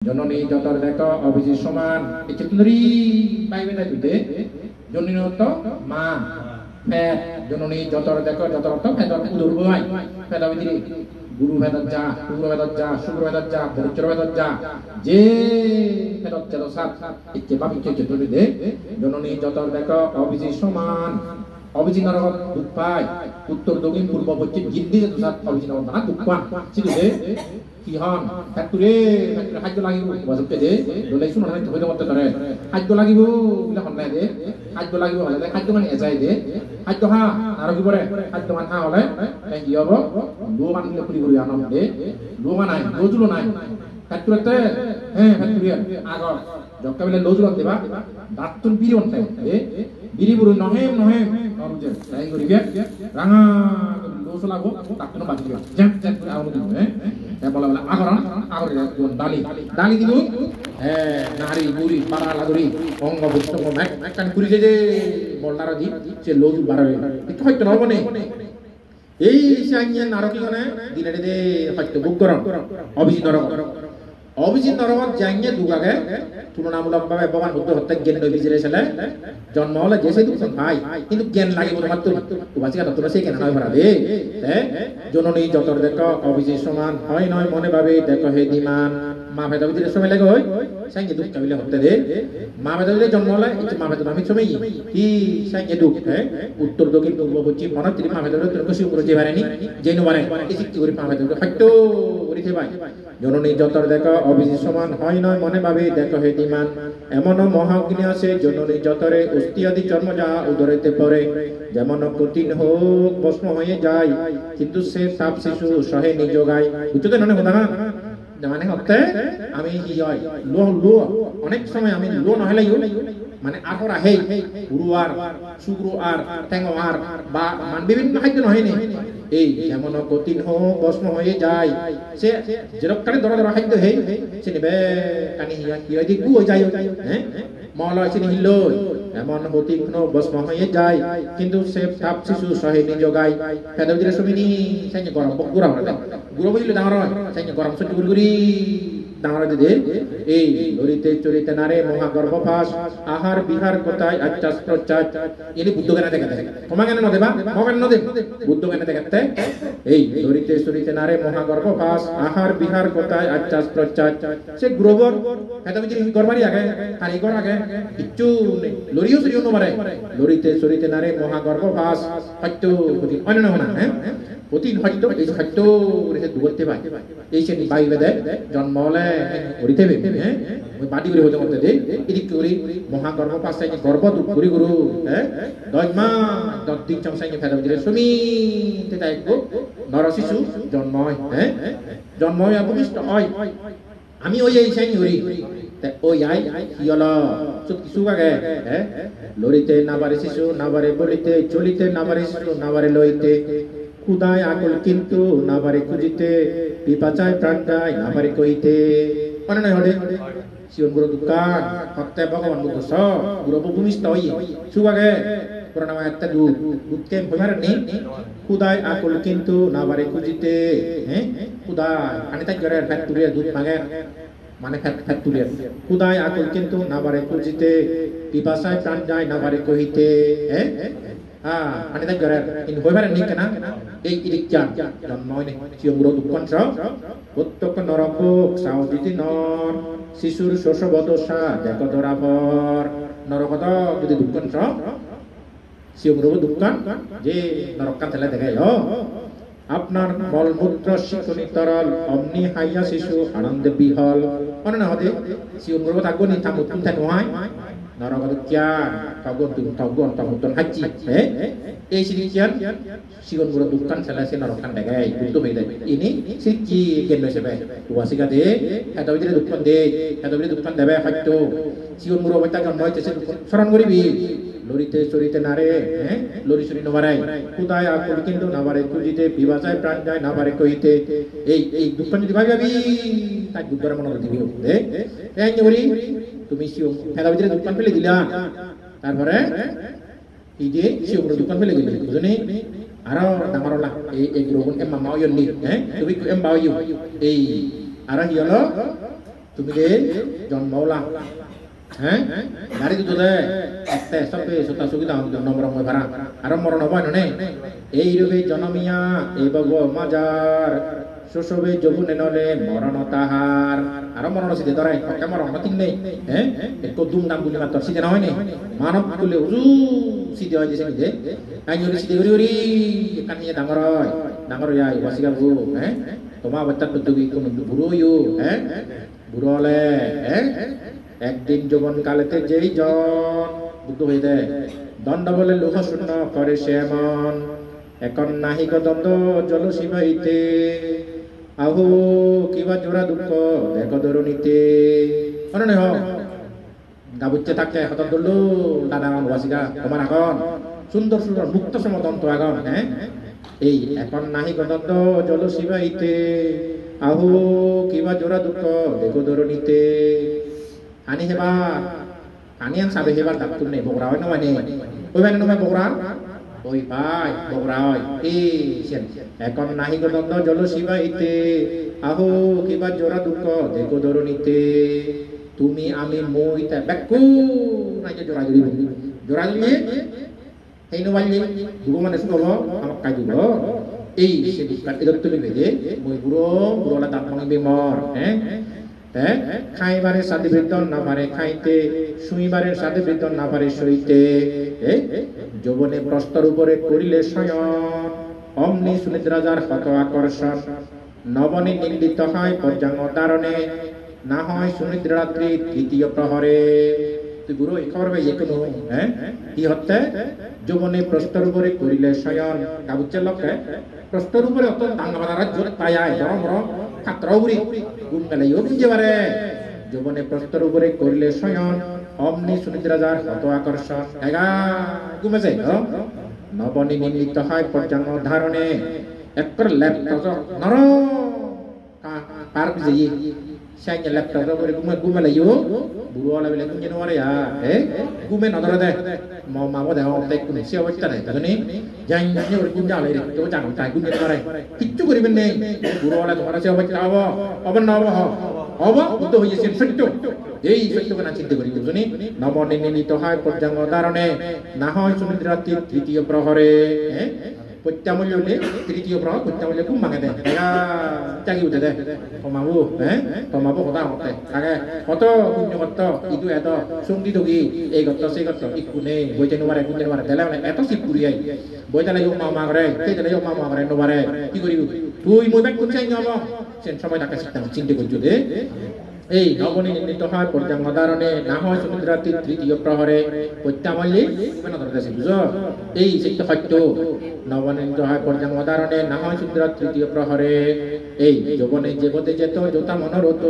জননী যতর দেখ অভিজিৎ সমান চিত্তরি পাইবে না দুইতে জননী অর্থ মা ফেদ জননী যতর দেখ যতর অর্থ ফেদর উদুর বই ফেদ অভিজিৎ গুরু ভেদত যা শুক্র ভেদত যা শুক্র ভেদত যা বরিচর ভেদত যা যে ফেদত যত সাত ইচ্ছে বাবি চিত্তরি দে জননী যতর দেখ অভিজিৎ সমান অভিজিৎ নরক দুঃখ পায় উত্তর দক্ষিণ পূর্ব পশ্চিম গিন্দি যত সাত অভিজিৎ নরক না দুঃখ পান চিনি দে কিহন ফ্যাক্টরি খাদ্য লাগিব বজতে দে দলে শুন না হইতে মতে ধরে খাদ্য লাগিব বলে হন নাই দে খাদ্য লাগিব হলে খাদ্য মানে এজাই দে খাদ্য হা আর কি পরে খাদ্য মান হা হলে কি হবো লো মান দিলে পুরি পুরি আনন্দ দে লো মান নাই লোজুলো নাই ফ্যাক্টরিতে হ্যাঁ ফ্যাক্টরি আগর জক্কা বলে লোজুলো দেবা দাঁতন বিরি অন্তে দে বিরি বুড়ো নহে নহে নরুজে তাই করিবে রাঙা লোজ লাগো দাঁতন বাজি দিবা জ্যাম জ্যাম করে আউনো দিবে হ্যাঁ বলা বলা আগর আগর ডালি ডালি দিলু হ্যাঁ নারী বুড়ি পাড়া লাগরি অঙ্গ বুষ্ট ম্যাক ম্যাকান পুরি যে বলদারা দি সে লোজ বাড়াবে একটু হয়তো নরবনে এই সাইয়ে নারকি গনে দিনে দে হয়তো বুক গরম অভিজিৎ নরক অভিজিৎ নরক জাইয়ে দুগাগে তুলনামূলকভাবে ভগবান বুদ্ধ হত্যা জ্ঞান বিজরে ছেলে জন্ম হলে যে সেই দুজন ভাই কিন্তু জ্ঞান লাগে মাত্র বাচিকা তত্ত্ব সেই জ্ঞান নয় ভরা দে জননী যতর দেখ অভিজিৎ সমান হয় নয় মনে ভাবে দেখো হে দিমান মা ভেদ অভিজিতের সময় লাগে হয় সাইয়ে দুঃখ কাবিলে হত্যা দে মা ভেদ অভিজিতের জন্ম হলে মা ভেদ নামে সময় কি সাইয়ে দুঃখ উত্তর দক্ষিণ পূর্ব পশ্চিম মনে তিনি মা ভেদ অভিজিতের কৃষি উপরে যে পারেনি যেন পারে এই শিক্ষি করে মা ভেদ হয়তো করিতে ভাই জননী যতর দেখ অভিজিৎ সমান হয় নয় মনে ভাবে দেখো হে দিমান এমন মহাগ্নি আছে জননী যতরে অস্থি আদি চর্ম যা উদরেতে পড়ে যেমন কঠিন হোক ভস্ম হয়ে যায় কিন্তু সে তাপ শিশু সহে নিজ গায় বুঝতে ননে কথা না মানে হতে আমি কি হয় লো লো অনেক সময় আমি লো নহলে মানে আগর আহে গুরু আর শুক্র আর টেঙ্গ আর বা মান বিভিন্ন খাদ্য নহয়নি এই যেমন কঠিন হোক ভস্ম হয়ে যায় সে যেরকম কানে ধরা ধরা খাদ্য হে সে নেবে কানি কি হয় গু হয়ে যায় হ্যাঁ মলয় সে নিল এমন হতিঘ্ন ভস্ম হয়ে যায় কিন্তু সে তাপ শিশু সহে নিজ গায় ফেদবিদের সমিনি সাইনে গরম গুড়া হলে গুড়ো বুঝলে ডাঙর হয় সাইনে গরম সহ্য গুড়গুড়ি ডাঙর দে এই লরিতে চরিতে নারে মহা গর্ভফাস আহার বিহার কোথায় আচ্ছাস প্রচার এলি বুদ্ধ জ্ঞানে দেখাতে তোমা জ্ঞানে ন দেবা মগেন ন দে বুদ্ধ জ্ঞানে দেখাতে এই লরিতে চরিতে নারে মহা গর্ভফাস আহার বিহার কোথায় আচ্ছাস প্রচার সে গ্রোবর ফেদবিদের গরবারি আগে আর এই গর আগে কিচ্ছু নেই লরিও সরিও নমারে লরিতে চরিতে নারে মহা গর্ভফাস সত্য অন্য না হ্যাঁ অতি হয়তো এই সত্য রেখে দুবতে পাই এই সে বাইবে দে জন্ম হলে করিতে হ্যাঁ ওই বাড়ি করে হতে করতে দে এদিক করে মহাগর্ভ পাশে গর্ভ দুঃখ করি গুরু হ্যাঁ 10 মাস 10 দিন চমসাইকে ফেদা দিলে সুমি তেটা একগো নর শিশু জন্ম হয় হ্যাঁ জন্ম হয় অপবিষ্ট হয় আমি ওই এই সাইনি হরি ওই আই কি হলো চুপ কিছু আগে হ্যাঁ লরিতে নাবারে শিশু নাবারে বলিতে চলিতে নাবারে শিশু নাবারে লইতে খুদায় আকল কিন্তু নাবারে খুঁজিতে পিপাচায় প্রাণ যায় নাবারে কইতে মানে নয় হলে শিবন গুরু দোকান হত্যা ভগবান বুদ্ধ সব গুরু ভূমিষ্ঠ হই সুবাগে পুরানা একটা দুধকে ভইমার নেই খুদায় আকল কিন্তু নাবারে খুঁজিতে হ্যাঁ খুদায় আনি তাই করে ফ্যাক্টরি দুধ মাগে মানে ফ্যাক্টরি খুদায় আকল কিন্তু নাবারে খুঁজিতে পিপাচায় প্রাণ যায় নাবারে কইতে হ্যাঁ আনি তাই করে কিন্তু ভইমার নেই কেনা এই ইরিকজান জন্ময় নেই শিবগুরু দুঃখন সব প্রত্যক্ষ নরক সাউদিতি নর শিশুর শোষবদশা দেখো ধরাপর নরকত যদি দুঃখন সব শিবগুরু দুঃখান যে নরকান ছেলে দেখাই আপনার মলমূত্র শিকনি তরল অমনি হাইয়া শিশু আনন্দে বিহল মনে না হতে শিবগুরু থাকবো নি থাকুন থাকো হয় নরকত জ্ঞান তগন তমুতন হাচ্ছি হ্যাঁ এই সিরিয়ান শিবন গুরু দুঃখান ছেলে সে নরকান দেখাই বুদ্ধ হয়ে যায় ইনি সে কি জ্ঞান হিসেবে ওয়াসিকা দে এত ভিতরে দুঃখান দে এত ভিতরে দুঃখান দেবে হয়তো শিবন গুরু অবস্থা জন্ম হয়েছে সে স্মরণ করিবি লরিতে চরিতে নারে হ্যাঁ লরি চুরি নবারাই খুদায় আকল কিন্তু নাবারে খুঁজিতে বিবাচায় প্রাণ যায় নাবারে কইতে এই দুঃখ যদি ভাবি তাই বুদ্ধরা মনে দিবি এই করি তুমি ফেদা ভিতরে দোকান ফেলে দিলা তারপরে এই যে শিবগুরু দোকান ফেলে দিলে বুঝনি আরো ডাঙর না এই গ্রহণ এম মামা ইয়নি হ্যাঁ তুমি এম বাউ এই আর কি হলো তুমি দে জন্মলা হ্যাঁ গাড়ি তো দে একটা সবে সতা সুবিধা নম্বর মই ভাড়া আর মরণ হয় নে এই রূপে জনমিয়া এই বাবু মাজার শোষবে যবুনে নলে মরণ তাহার আর মরণ সিধে ধরাই পক্কা মরণ তিন নেই হ্যাঁ একটু দুম দাম গুলি মাত্র সিধে না হয়নি মানব গুলি উজু সিধে হয় যে সিধে আইনি সিধে করি করি কানিয়ে ডাঙর যায় বাসিকা বু হ্যাঁ তোমার বাচ্চা পদ্ধতি কোন বুড়ো ইউ হ্যাঁ বুড়ো হলে হ্যাঁ একদিন যৌবন কালেতে যেই জন বুদ্ধ হয়ে দেয় দণ্ড বলে লোক শূন্য করে সে এমন এখন নাহি দ্বন্দ্ব জল শিবাইতে আহো কিবা জোড়া দুঃখ দেখো ধরণীতে মনে হ গাবুচ্ছে থাকতে হত দলু দাদা বাসিকা তোমার এখন সুন্দর সুন্দর মুক্ত সমদন্ত এখন হ্যাঁ এই এখন নাহি দ্বন্দ্ব জল শিবাইতে আহো কিবা জোড়া দুঃখ দেখো ধরণীতে আনি হেবার আনিয়ান সাবে হেবার ডাক্তুর নেই বগরা হয় না মানে ওই মানে নয় বগরা ওই ভাই বগরা হয় এই সেন এখন নাহি গদন্দ জল শিবাইতে আহো কিবা জোড়া দুঃখ দেখো ধরণীতে তুমি আমি মইতা বেকু নাই যে জোড়া জুড়ি এই নো বাইলে দুগো মানে শুনল আমাক কাই দিব এই সে দুঃখার এদর তুমি বেদে মই বুড়োলা দাঁত ভাঙি বেমর হ্যাঁ খাইবারের সাথে বেতন না পারে খাইতে শুইবারের সাথে বেতন না পারে সইতে যৌবনে প্রস্তর উপরে করিলে শয়ন অমনি সুনিদ্রাজার হত আকর্ষণ নবনে নিন্দিত হয় পর্যাঙ্গ দারণে না হয় সুনিদ্রাত্রি তৃতীয় প্রহরে তুই বুড়ো এই খবর ভাই কোনো হ্যাঁ কি হচ্ছে যৌবনে প্রস্তর উপরে করিলে শয়ন কাবুচ্ছের লক্ষ্যে প্রস্তর উপরে অত দাঙ্গা বাজার জোর তাই আয় বরং বরং খাত্রাউরি গুম গেলাই ও বুঝতে পারে যৌবনে প্রস্তর উপরে করিলে শয়ন অমনি সুনিদ্রাজার হত আকর্ষণ এগা ঘুমেছে নবনী নির্মিত হয় পর্যাঙ্গ ধারণে একর ল্যাপটপ নর পার্ক যাই সাইকে ল্যাপটপ উপরে ঘুমে লাইও বুড়ো হলে বলে ঘুম যেন মারে ঘুমে নজর দে মামো দেহ দেখ কোন সে অবস্থা নেই তাহলে যাই জানি ওর ঘুম যাওয়া লাগে তো জানো তাই ঘুম যেন মারে কিচ্ছু করিবেন নেই বুড়ো হলে তোমার সে অবস্থা হব অবন না হব বুদ্ধ হয়েছে সত্য এই সত্য কেনা চিন্তা করি বুঝুনি নবনির্মিত হয় পর্যাঙ্গ ধারণে না হয় সুনিদ্রাত্রি তৃতীয় প্রহরে প্রত্যামূল্য তৃতীয় প্রহর প্রত্যামূল্য খুব মাগে দেয় চাকি উঠে দেয় কমাবো কমাবো কথা হতে আগে কত পুণ্য কত ইটো এত সঙ্গী ঢুকি এই গত সেই গত ইকু নেই বইতে নোবারে কুঁজে নোবারে তাহলে মানে এত শিব পুরি আই বইতে লাগে মা করে সেই তাহলে মা করে নোবারে কি করিব তুই মই ব্যাগ কোন চাই যাব সে সময় তাকে চিন্তা করছো দে এই নবনী নির্মিত হয় পর্যাঙ্গ ধারণে না হয় সুনিদ্রাত্রি তৃতীয় প্রহরে প্রত্যামূল্যে মানে ধরতেছে বুঝো এই সত্য সত্য নবনীত হয় পর্যাঙ্গ ধারণে না হয় সুনিদ্রাত্রি তৃতীয় প্রহরে এই যৌবনে যে পথে যেত যথা মনোরথ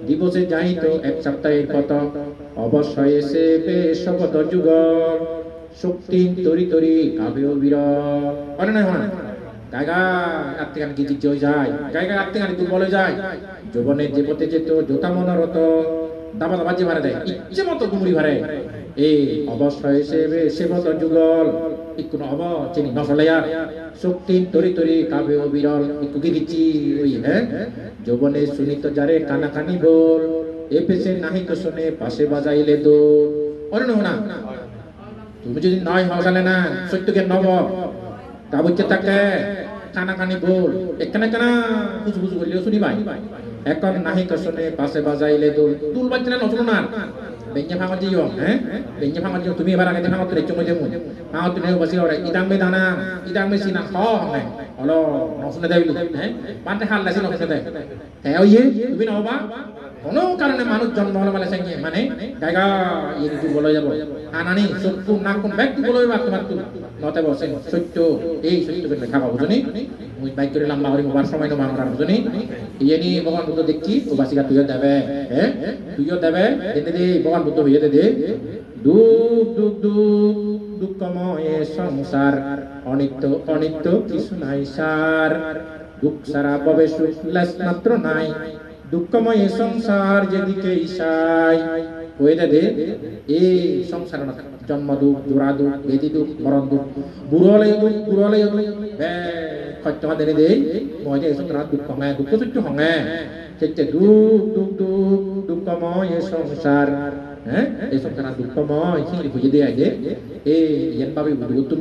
দিবসে যাইত এক সপ্তাহের কত অবশ্যই এসে বেশবত যুগ শক্তি তরি তরি কাবে বীর অনে নয় হয় জায়গা আত্মীয় কি জিজ্ঞ যায় জায়গা আত্মীয় দুর্বল যায় যৌবনের যে পথে যেত যথা মনোরথ দাবা দাবা যে মারে দেয় ইচ্ছে মতো গুমরি ভারে এই অবশ্যই সে মত যুগল কোনো অব চিনি নসলাইয়ার শক্তি তরি তরি কাবে বিরল একটু কি দিচ্ছি ওই হ্যাঁ যৌবনে শুনিত যারে কানাকানি বল এ পেছে নাহি তো শুনে পাশে বাজাইলে তো অন্য না তুমি যদি নয় হসালে না সত্যকে নব কাবুচ্ছে থাকে কানাকানি বল এখানে কেনা বুঝু বুঝু করলেও শুনি ভাই এখন নাহি তো শুনে পাশে বাজাইলে দোল দুল বাজছে না নতুন না বেঞ্জে ভাঙা দিও বেঞ্জে ভাঙা দিও তুমি এবার আগে ভাঙা তুলে চলে যাবো ভাঙা তুলে বসে ওরা ইদাং মে দানা ইদাং মে সিনা হয় হলো নশুনে দেয় পান্তে হাল লাগছে নশুনে দেয় হ্যাঁ ওই তুমি নহবা কোনো কারণে মানুষ জন্ম হলো বলে সঙ্গে মানে জায়গা ইয়ে কিছু বলে যাবো আনানি সত্যু না কোন ব্যক্তি বলে তোমার নতে বসে সত্য এই সত্য করে খাবা বুঝনি মুই বাইক করে লম্বা করে মোবার সময় নবা আমরা বুঝনি ইয়ে নি ভগবান বুদ্ধ দেখছি ও বাসিকা তুইও দেবে তুইও দেবে দে দে ভগবান বুদ্ধ হইয়ে দে দুঃখ দুঃখ দুঃখ দুঃখময় সংসার অনিত্য অনিত্য কিছু নাই সার দুঃখ সারা ভবে সুখ লেশ মাত্র নাই দুঃখময় সংসার যেদিকে ইসাই হয়ে দে এই সংসার জন্ম দুঃখ জোড়া দুঃখ বেদি দুঃখ মরণ দুঃখ বুড়ো হলে খরচ দেনে দে মই যে সংসার দুঃখ হঙে দুঃখ সত্য হঙে সেটা দুঃখ দুঃখ দুঃখ dukkhamaya sangsar এই সংসার দুঃখময় চিংড়ি খুঁজে দেয় যে এই ইয়ান ভাবে বুদ্ধ